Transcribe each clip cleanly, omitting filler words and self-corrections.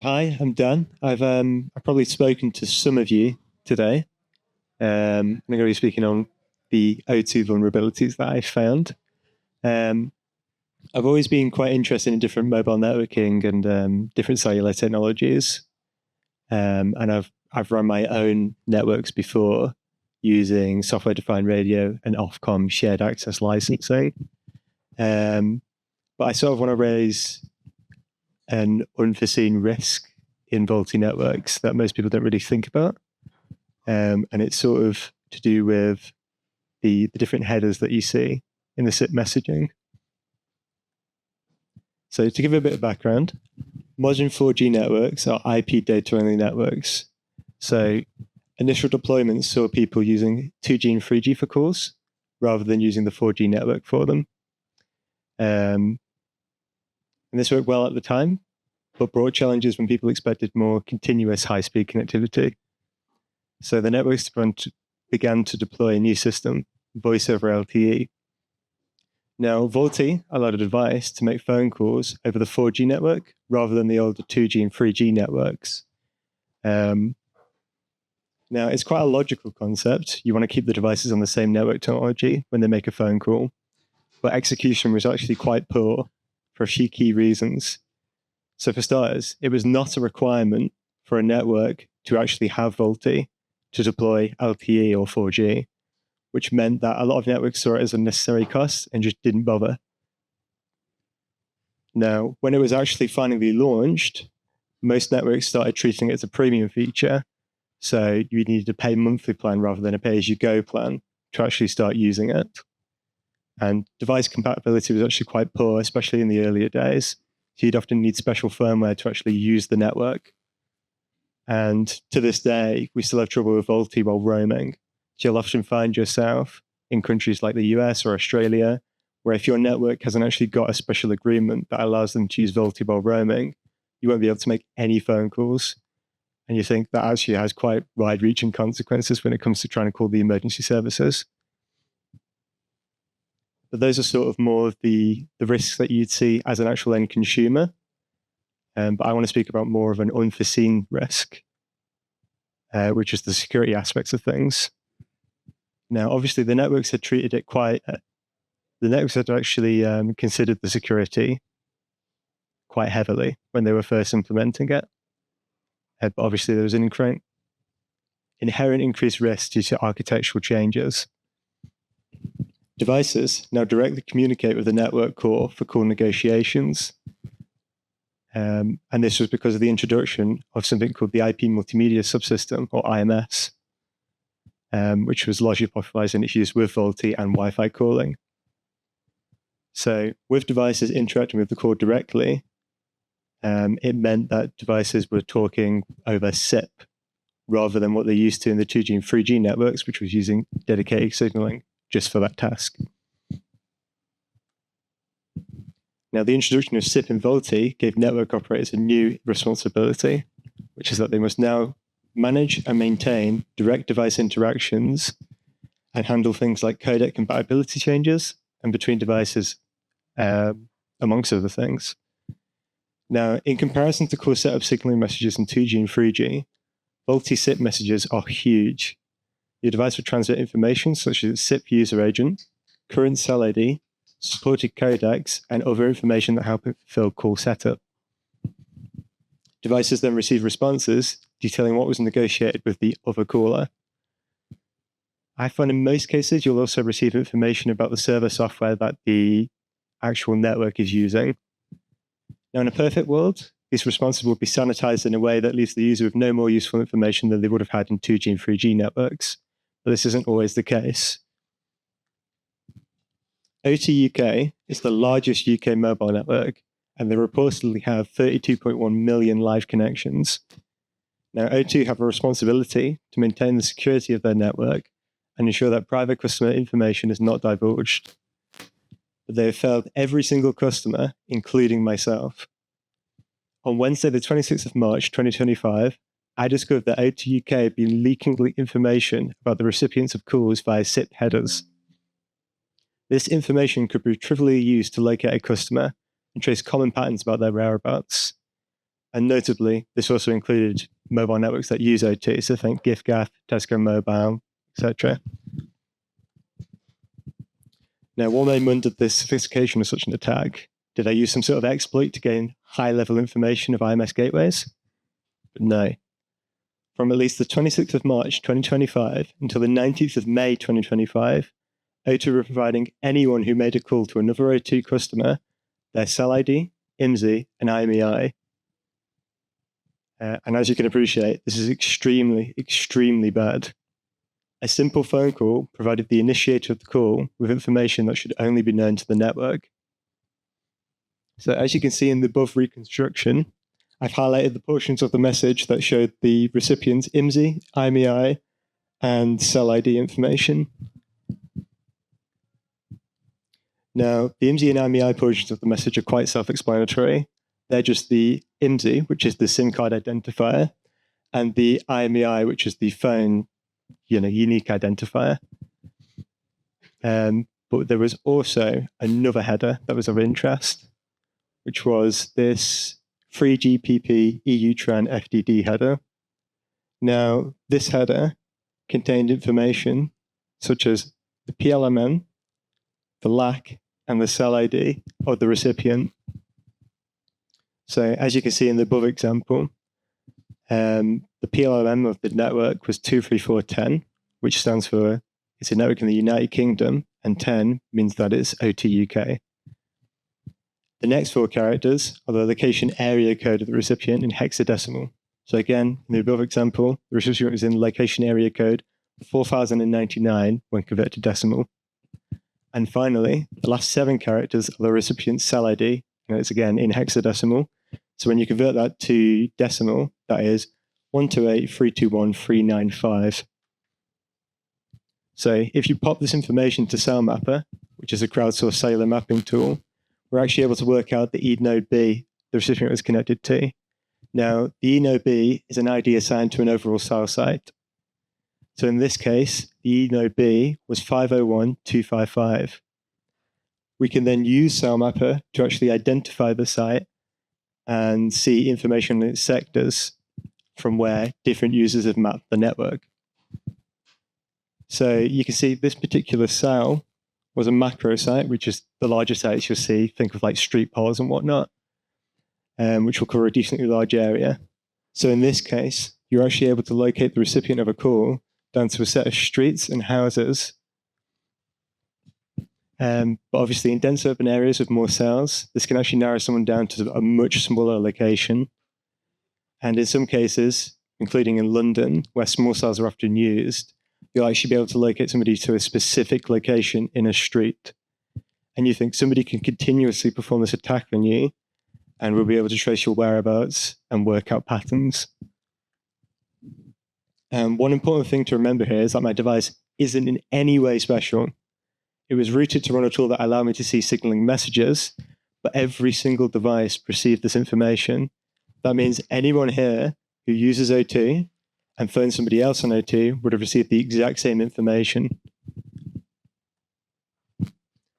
Hi, I'm Dan. I've probably spoken to some of you today. I'm going to be speaking on the O2 vulnerabilities that I found. Um, I've always been quite interested in different mobile networking and different cellular technologies. And I've run my own networks before using software-defined radio and Ofcom shared access licensing. But I sort of want to raise an unforeseen risk in VoLTE networks that most people don't really think about. And it's sort of to do with the different headers that you see in the SIP messaging. So to give a bit of background, modern 4G networks are IP data-only networks. So initial deployments saw people using 2G and 3G for calls rather than using the 4G network for them. And this worked well at the time, but brought challenges when people expected more continuous high-speed connectivity. So the networks began to deploy a new system, voice over LTE. Now, VoLTE allowed a device to make phone calls over the 4G network rather than the older 2G and 3G networks. Now, it's quite a logical concept. You want to keep the devices on the same network technology when they make a phone call, but execution was actually quite poor for a few key reasons. So for starters, it was not a requirement for a network to actually have VoLTE to deploy LTE or 4G, which meant that a lot of networks saw it as a necessary cost and just didn't bother. Now, when it was actually finally launched, most networks started treating it as a premium feature. So you needed to pay a monthly plan rather than a pay-as-you-go plan to actually start using it. And device compatibility was actually quite poor, especially in the earlier days. So you'd often need special firmware to actually use the network. And to this day, we still have trouble with VoLTE while roaming. So you'll often find yourself in countries like the US or Australia, where if your network hasn't actually got a special agreement that allows them to use VoLTE while roaming, you won't be able to make any phone calls. And you think that actually has quite wide-reaching consequences when it comes to trying to call the emergency services. But those are sort of more of the risks that you'd see as an actual end consumer. But I want to speak about more of an unforeseen risk, which is the security aspects of things. Now, obviously, the networks had treated it the networks had actually considered the security quite heavily when they were first implementing it. But obviously, there was an inherent increased risk due to architectural changes. Devices now directly communicate with the network core for call negotiations. And this was because of the introduction of something called the IP Multimedia Subsystem, or IMS, which was largely popularized in its use with VoLTE and Wi-Fi calling. So with devices interacting with the core directly, it meant that devices were talking over SIP rather than what they used to in the 2G and 3G networks, which was using dedicated signaling just for that task. Now, the introduction of SIP in VoLTE gave network operators a new responsibility, which is that they must now manage and maintain direct device interactions and handle things like codec compatibility changes and between devices, amongst other things. Now, in comparison to core setup signaling messages in 2G and 3G, VoLTE SIP messages are huge. Your device will transmit information such as its SIP user agent, current cell ID, supported codecs, and other information that help it fulfill call setup. Devices then receive responses detailing what was negotiated with the other caller. I find in most cases, you'll also receive information about the server software that the actual network is using. Now, in a perfect world, these responses will be sanitized in a way that leaves the user with no more useful information than they would have had in 2G and 3G networks. But this isn't always the case. O2 UK is the largest UK mobile network, and they reportedly have 32.1 million live connections. Now, O2 have a responsibility to maintain the security of their network and ensure that private customer information is not divulged. But they have failed every single customer, including myself. On Wednesday, the 26th of March, 2025, I discovered that O2 UK had been leaking information about the recipients of calls via SIP headers. This information could be trivially used to locate a customer and trace common patterns about their whereabouts. And notably, this also included mobile networks that use OT, so think giffgaff, Tesco Mobile, etc. Now, what made under the sophistication of such an attack? Did they use some sort of exploit to gain high-level information of IMS gateways? But no. From at least the 26th of March 2025 until the 19th of May 2025, O2 were providing anyone who made a call to another O2 customer their cell ID, IMSI, and IMEI. And as you can appreciate, this is extremely, extremely bad. A simple phone call provided the initiator of the call with information that should only be known to the network. So as you can see in the above reconstruction, I've highlighted the portions of the message that showed the recipient's IMSI, IMEI, and cell ID information. Now, the IMSI and IMEI portions of the message are quite self-explanatory. They're just the IMSI, which is the SIM card identifier, and the IMEI, which is the phone, unique identifier. But there was also another header that was of interest, which was this 3GPP EUTRAN FDD header. Now, this header contained information such as the PLMN, the LAC, and the cell ID of the recipient. So as you can see in the above example, the PLMN of the network was 23410, which stands for it's a network in the United Kingdom, and 10 means that it's OT UK. The next 4 characters are the location area code of the recipient in hexadecimal. So again, in the above example, the recipient was in location area code 4099 when converted to decimal. And finally, the last 7 characters are the recipient's cell ID, and it's again in hexadecimal. So when you convert that to decimal, that is 128.321.395. So if you pop this information to CellMapper, which is a crowdsourced cellular mapping tool, we're actually able to work out the eNode B the recipient was connected to. Now, the eNode B is an ID assigned to an overall cell site. So in this case, the eNode B was 501.255. We can then use CellMapper to actually identify the site and see information in its sectors from where different users have mapped the network. So you can see this particular cell was a macro site, which is the larger sites you'll see, think of like street poles and whatnot, which will cover a decently large area. So in this case, you're actually able to locate the recipient of a call down to a set of streets and houses. But obviously in dense urban areas with more cells, this can actually narrow someone down to a much smaller location. And in some cases, including in London, where small cells are often used, you'll actually be able to locate somebody to a specific location in a street. And you think somebody can continuously perform this attack on you and will be able to trace your whereabouts and work out patterns. One important thing to remember here is that my device isn't in any way special. It was routed to run a tool that allowed me to see signaling messages, but every single device received this information. That means anyone here who uses O2 and phones somebody else on O2 would have received the exact same information.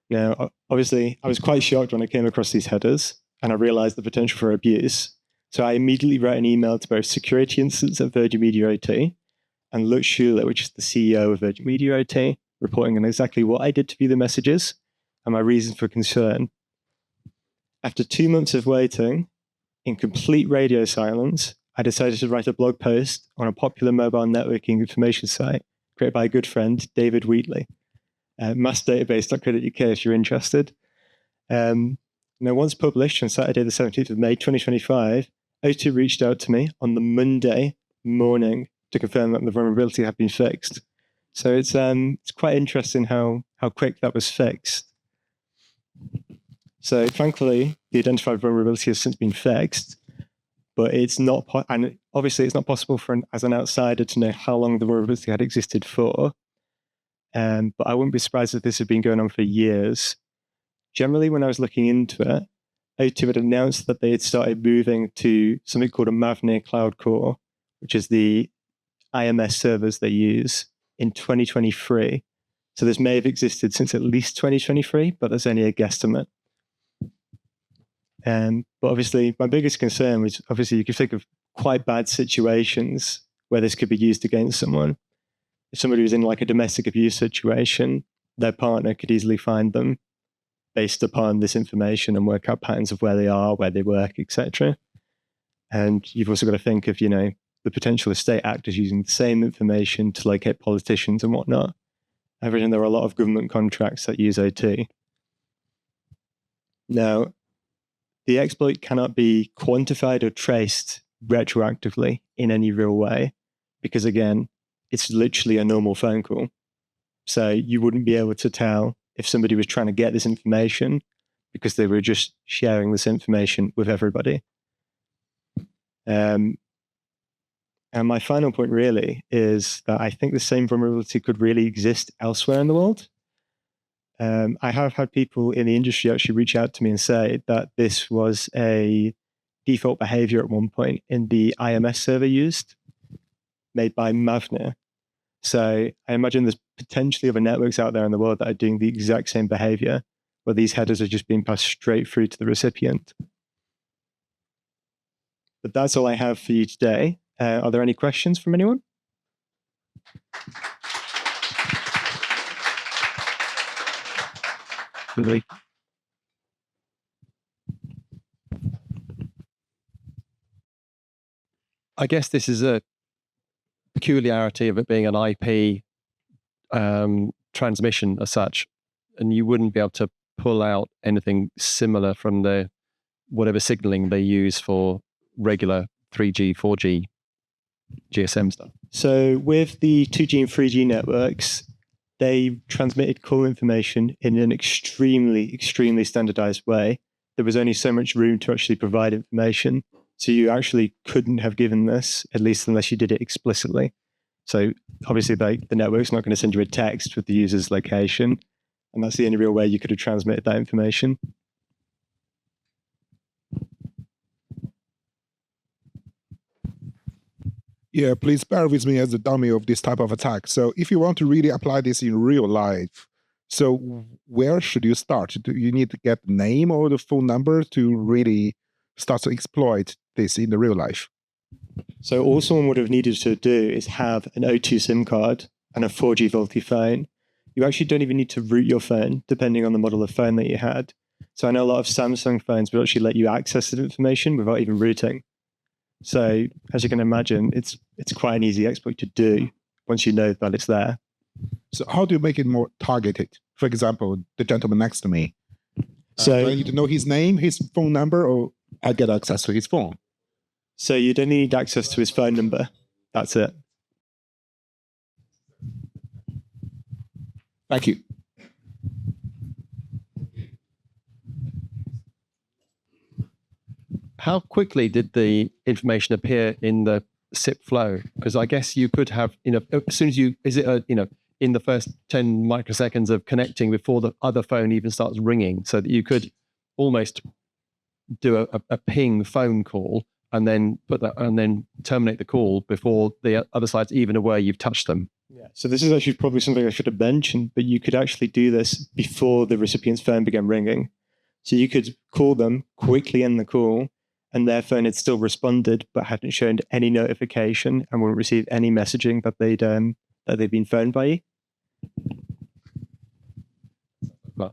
Now, obviously, I was quite shocked when I came across these headers and I realized the potential for abuse. So I immediately wrote an email to both security instance at Virgin Media OT and Lutz Schuler, which is the CEO of Virgin Media OT, reporting on exactly what I did to view the messages and my reasons for concern. After 2 months of waiting, in complete radio silence, I decided to write a blog post on a popular mobile networking information site created by a good friend, David Wheatley, massdatabase.co.uk if you're interested. Now, once published on Saturday, the 17th of May, 2025, O2 reached out to me on the Monday morning to confirm that the vulnerability had been fixed. So it's quite interesting how quick that was fixed. So thankfully, the identified vulnerability has since been fixed, but it's not, and obviously it's not possible for as an outsider to know how long the vulnerability had existed for. But I wouldn't be surprised if this had been going on for years. Generally, when I was looking into it, O2 had announced that they had started moving to something called a Mavnir Cloud Core, which is the IMS servers they use, in 2023. So this may have existed since at least 2023, but that's only a guesstimate. But obviously, my biggest concern was obviously you could think of quite bad situations where this could be used against someone. If somebody was in like a domestic abuse situation, their partner could easily find them based upon this information and work out patterns of where they are, where they work, etc. And you've also got to think of, the potential of state actors using the same information to locate politicians and whatnot. I imagine there are a lot of government contracts that use OT. Now, the exploit cannot be quantified or traced retroactively in any real way, because again, it's literally a normal phone call. So you wouldn't be able to tell if somebody was trying to get this information because they were just sharing this information with everybody. And my final point really is that I think the same vulnerability could really exist elsewhere in the world. I have had people in the industry actually reach out to me and say that this was a default behavior at one point in the IMS server used, made by Mavner. So I imagine there's potentially other networks out there in the world that are doing the exact same behavior, where these headers are just being passed straight through to the recipient. But that's all I have for you today. Are there any questions from anyone? Really? I guess this is a peculiarity of it being an IP transmission as such, and you wouldn't be able to pull out anything similar from the whatever signaling they use for regular 3G, 4G GSM stuff. So with the 2G and 3G networks, they transmitted call information in an extremely, extremely standardized way. There was only so much room to actually provide information. So you actually couldn't have given this, at least unless you did it explicitly. So obviously the network's not going to send you a text with the user's location. And that's the only real way you could have transmitted that information. Yeah, please bear with me as a dummy of this type of attack. So if you want to really apply this in real life, so where should you start? Do you need to get the name or the phone number to really start to exploit this in the real life? So all someone would have needed to do is have an O2 SIM card and a 4G VoLTE phone. You actually don't even need to root your phone, depending on the model of phone that you had. So I know a lot of Samsung phones will actually let you access that information without even rooting. So as you can imagine, it's quite an easy exploit to do once you know that it's there. So how do you make it more targeted? For example, the gentleman next to me. So do I need to know his name, his phone number, or I get access to his phone? So you don't need access to his phone number. That's it. Thank you. How quickly did the information appear in the SIP flow? Because I guess you could have, as soon as you, in the first 10 microseconds of connecting before the other phone even starts ringing, so that you could almost do a ping phone call and then terminate the call before the other side's even aware you've touched them. Yeah. So this is actually probably something I should have mentioned, but you could actually do this before the recipient's phone began ringing. So you could call them, quickly end the call, and their phone had still responded, but hadn't shown any notification and wouldn't receive any messaging that they'd been phoned by you. Well,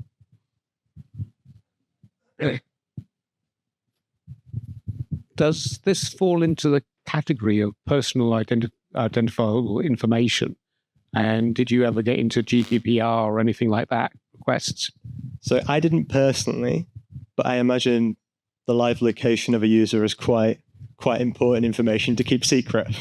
does this fall into the category of personal identifiable information? And did you ever get into GDPR or anything like that requests? So I didn't personally, but I imagine the live location of a user is quite important information to keep secret.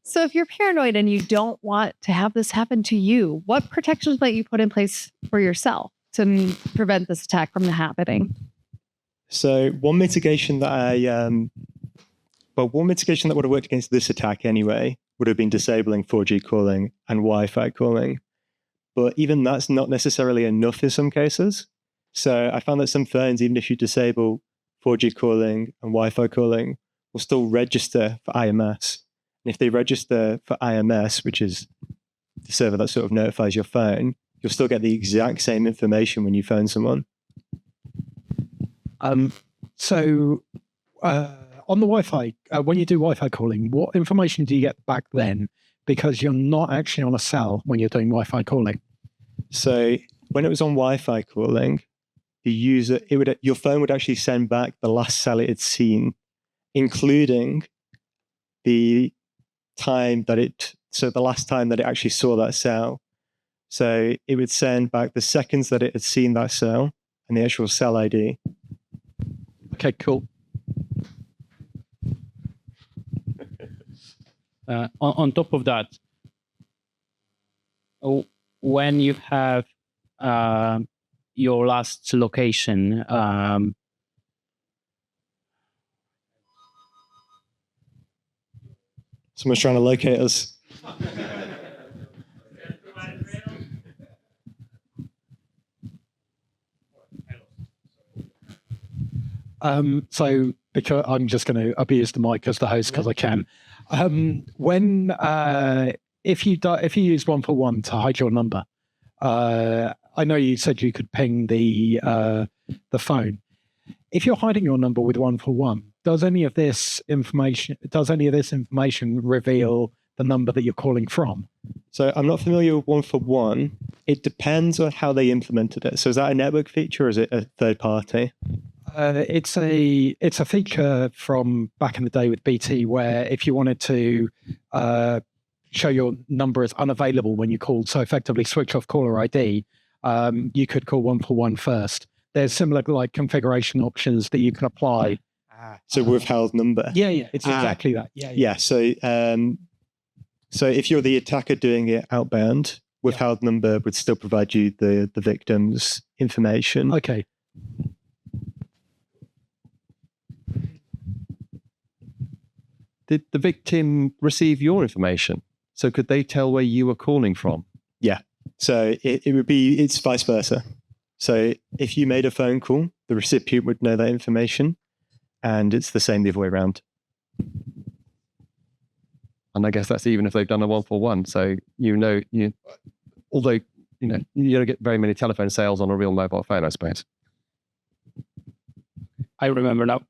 So if you're paranoid and you don't want to have this happen to you, what protections might you put in place for yourself to prevent this attack from happening? So one mitigation that would have worked against this attack anyway would have been disabling 4G calling and Wi-Fi calling. But even that's not necessarily enough in some cases. So I found that some phones, even if you disable 4G calling and Wi-Fi calling, will still register for IMS. And And if they register for IMS, which is the server that sort of notifies your phone, you'll still get the exact same information when you phone someone. So on the Wi-Fi, when you do Wi-Fi calling, what information do you get back then? Because you're not actually on a cell when you're doing Wi-Fi calling. So when it was on Wi-Fi calling, your phone would actually send back the last cell it had seen, including the last time that it actually saw that cell. So it would send back the seconds that it had seen that cell and the actual cell ID. Okay, cool. On top of that, when you have your last location, Someone's trying to locate us. So because I'm just going to abuse the mic as the host because I can. If you use 141 to hide your number, I know you said you could ping the phone. If you're hiding your number with 141, does any of this information reveal the number that you're calling from? So I'm not familiar with 141. It depends on how they implemented it. So is that a network feature or is it a third party? It's a feature from back in the day with BT where if you wanted to show your number as unavailable when you called, so effectively switch off caller ID, you could call 141 first. There's similar like configuration options that you can apply. So withheld number. Yeah, it's exactly that. Yeah. So if you're the attacker doing it outbound, withheld number would still provide you the victim's information. Okay. Did the victim receive your information? So could they tell where you were calling from? Yeah. So it's vice versa. So if you made a phone call, the recipient would know that information, and it's the same the other way around. And I guess that's even if they've done a 141. So although you don't get very many telephone sales on a real mobile phone, I suppose. I remember now.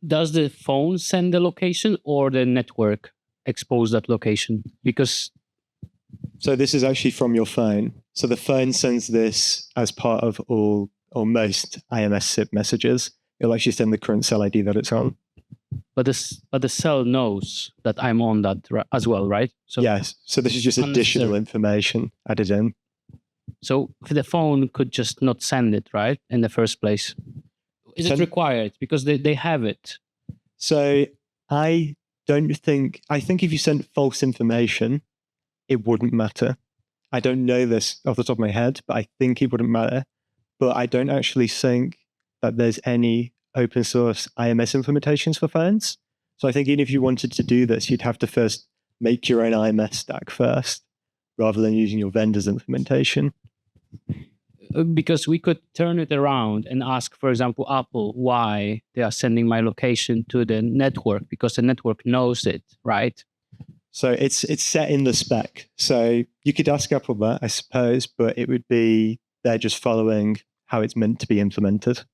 Does the phone send the location or the network expose that location? So this is actually from your phone. So the phone sends this as part of all or most IMS SIP messages. It'll actually send the current cell ID that it's on. But the cell knows that I'm on that as well, right? So yes. So this is just additional information added in. So the phone could just not send it, right, in the first place. Is it required? Because they have it. So I think if you sent false information, it wouldn't matter. I don't know this off the top of my head, but I think it wouldn't matter. But I don't actually think that there's any open source IMS implementations for phones. So I think even if you wanted to do this, you'd have to first make your own IMS stack first, rather than using your vendor's implementation. Because we could turn it around and ask, for example, Apple, why they are sending my location to the network, because the network knows it, right? So it's set in the spec. So you could ask Apple that, I suppose, but it would be they're just following how it's meant to be implemented.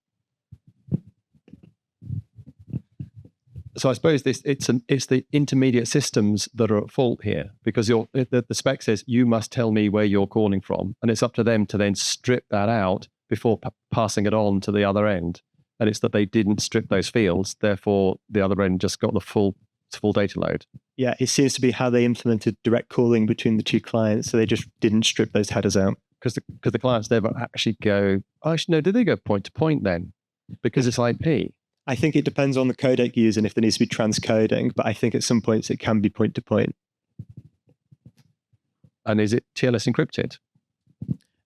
So I suppose it's the intermediate systems that are at fault here, because the spec says you must tell me where you're calling from, and it's up to them to then strip that out before passing it on to the other end. And it's that they didn't strip those fields, therefore the other end just got the full data load. Yeah, it seems to be how they implemented direct calling between the two clients, so they just didn't strip those headers out. Because the clients never actually go, oh, actually, no, did they go point to point then? Because it's IP. I think it depends on the codec used and if there needs to be transcoding, but I think at some points it can be point to point. And is it TLS encrypted?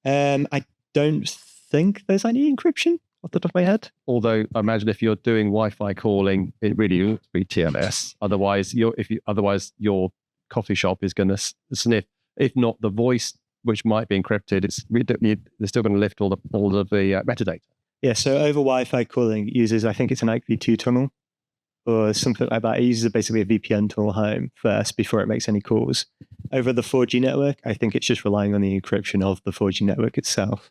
I don't think there's any encryption off the top of my head. Although I imagine if you're doing Wi-Fi calling, it really ought to be TLS. Otherwise, your coffee shop is going to sniff, if not the voice, which might be encrypted. They're still going to lift all of the metadata. Yeah, so over Wi-Fi calling it uses, I think it's an IPv2 tunnel or something like that. It uses basically a VPN tunnel home first before it makes any calls. Over the 4G network, I think it's just relying on the encryption of the 4G network itself.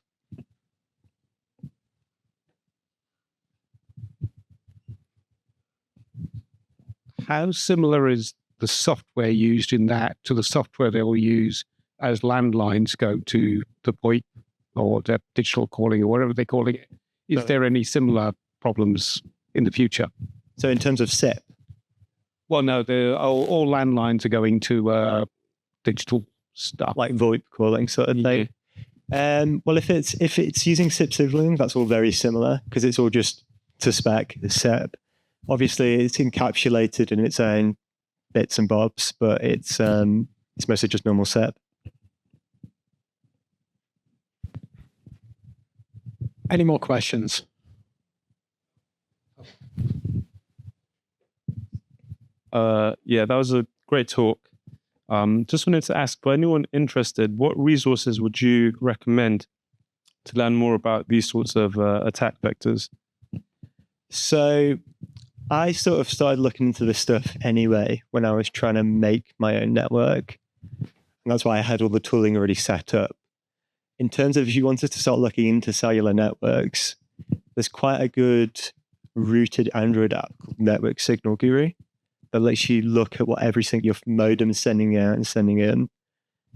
How similar is the software used in that to the software they will use as landlines go to the VoIP or the digital calling or whatever they're calling it? Is there any similar problems in the future? So in terms of SIP, Well, no, all landlines are going to digital stuff. like VoIP calling sort of thing. Well, if it's using SIP signaling, that's all very similar because it's all just to spec the SIP. Obviously, it's encapsulated in its own bits and bobs, but it's mostly just normal SIP. Any more questions? Yeah, that was a great talk. Just wanted to ask, for anyone interested, what resources would you recommend to learn more about these sorts of attack vectors? So I sort of started looking into this stuff anyway when I was trying to make my own network. And that's why I had all the tooling already set up. In terms of if you wanted to start looking into cellular networks, there's quite a good rooted Android app called Network Signal Guru that lets you look at what everything your modem is sending out and sending in.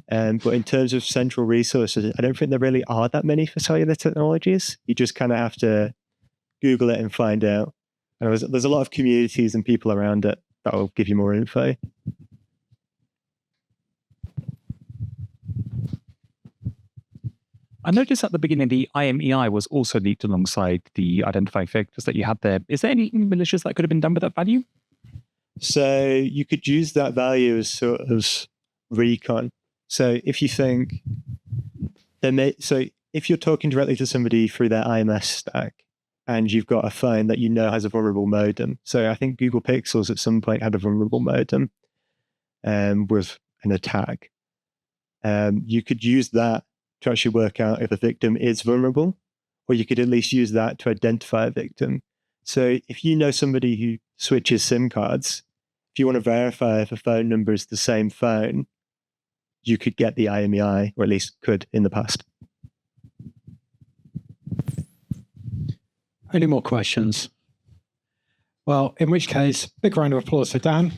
But in terms of central resources, I don't think there really are that many for cellular technologies. You just kind of have to Google it and find out. And there's a lot of communities and people around it that will give you more info. I noticed at the beginning the IMEI was also leaked alongside the identifying vectors that you had there. Is there any malicious that could have been done with that value? So you could use that value as sort of recon. So if you think so if you're talking directly to somebody through their IMS stack and you've got a phone that you know has a vulnerable modem. So I think Google Pixels at some point had a vulnerable modem with an attack. You could use that to actually work out if a victim is vulnerable, or you could at least use that to identify a victim. So if you know somebody who switches SIM cards, if you want to verify if a phone number is the same phone, you could get the IMEI, or at least could in the past. Any more questions? Well, in which case, big round of applause for Dan.